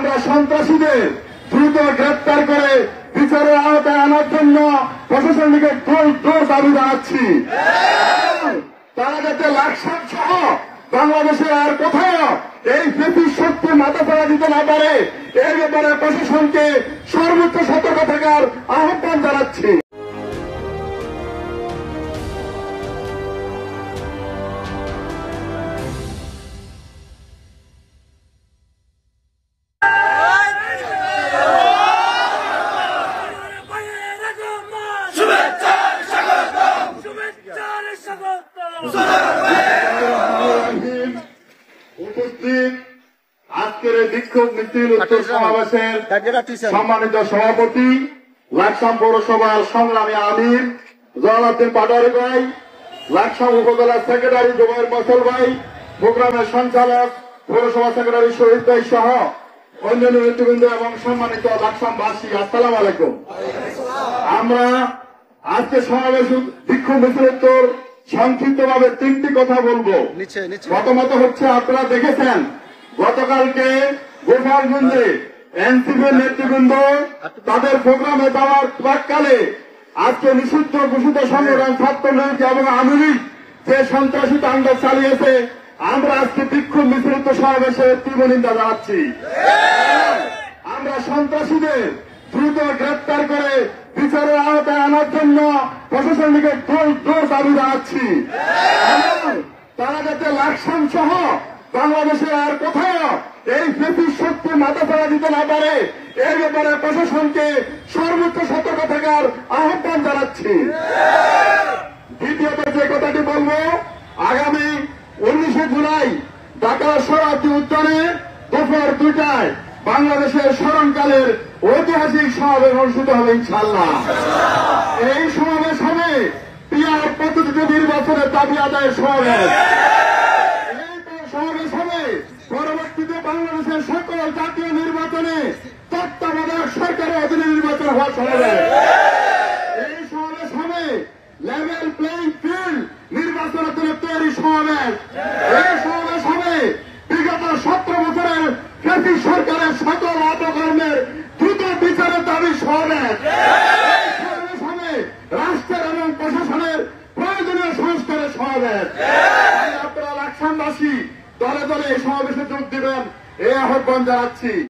আমরা সন্ত্রাসীদের দ্রুত গ্রেপ্তার করে বিচারের আওতায় আনার জন্য প্রশাসনকে জোর দাবি জানাচ্ছি। তারা যাতে লাকসাম সহ বাংলাদেশে আর কোথাও এই ব্রিটিশ শক্তি মাথা ফেলা দিতে না পারে, এর ব্যাপারে প্রশাসনকে সর্বোচ্চ সতর্ক থাকার আহ্বান জানাচ্ছি। উপস্থিত আজকের এই বিক্ষোভ মিছিল উত্তর সমাবেশের সম্মানিত সভাপতি, লাকসাম পৌরসভার সংগ্রামী আমির জলালউদ্দিন পাটোয়ারি ভাই, লাকসাম উপজেলা সেক্রেটারি জুবাইর মসল ভাই, প্রোগ্রামের সঞ্চালক পৌরসভা সেক্রেটারি শহীদ ভাই সহ অন্যান্য নেতৃবৃন্দ এবং সম্মানিত লাকসামবাসী, আসসালামু আলাইকুম। আমরা আজকে সমাবেশ বিক্ষোভ মিছিল উত্তর সংক্ষিপ্তভাবে তিনটি কথা বলবো। প্রথমত হচ্ছে, আপনারা দেখেছেন গতকালকে গোপালগঞ্জে এনসিপির নেতৃবৃন্দ তাদের প্রোগ্রামে যাওয়ার প্রাককালে আজকে নিষিদ্ধ ঘোষিত সংগঠন ছাত্রলীগ এবং আওয়ামী লীগ যে সন্ত্রাসী তাণ্ডব চালিয়েছে, আমরা আজকে বিক্ষোভ মিছিল সমাবেশে তীব্র নিন্দা জানাচ্ছি। আমরা সন্ত্রাসীদের দ্রুত গ্রেপ্তার করে বিচারের আওতায় আনার জন্য প্রশাসনকে জোর দাবি জানাচ্ছি। তারা যাতে লাকসাম সহ বাংলাদেশে আর কোথাও এই ব্রিটিশ শক্তি মাথা ফেলা দিতে না পারে, এর ব্যাপারে প্রশাসনকে সর্বোচ্চ সতর্ক থাকার আহ্বান জানাচ্ছি। দ্বিতীয়ত যে কথাটি বলবো, আগামী 19 জুলাই ঢাকার শরণার্থী উদ্যানে দুপুর 2টায় বাংলাদেশের স্মরণকালের ঐতিহাসিক সমাবেশ অনুষ্ঠিত হবে ইনশাআল্লাহ। এই সমাবেশ হবে পিআর পদ্ধতিতে নির্বাচনের দাবি আদায়ের সমাবেশ। এই সমাবেশ হবে পরবর্তীতে বাংলাদেশের সকল জাতীয় নির্বাচনে তত্ত্বাবধায়ক সরকারের অধীনে নির্বাচন হওয়ার সমাবেশ। এই সমাবেশ হবে লেভেল প্লেইং ফিল্ড নির্বাচনের জন্য তৈরি সমাবেশ। এই সমাবেশ হবে বিগত 17 বছরের ব্রিটিশ সরকারের সকল অপকর্মের দ্রুত বিচারের দাবি সমাবেশ। সমাবেশ হবে রাষ্ট্রের এবং প্রশাসনের প্রয়োজনীয় সংস্কারের সমাবেশ। আপনারা লাকসামবাসী দলে দলে এই সমাবেশে যোগ দিবেন, এই আহ্বান জানাচ্ছি।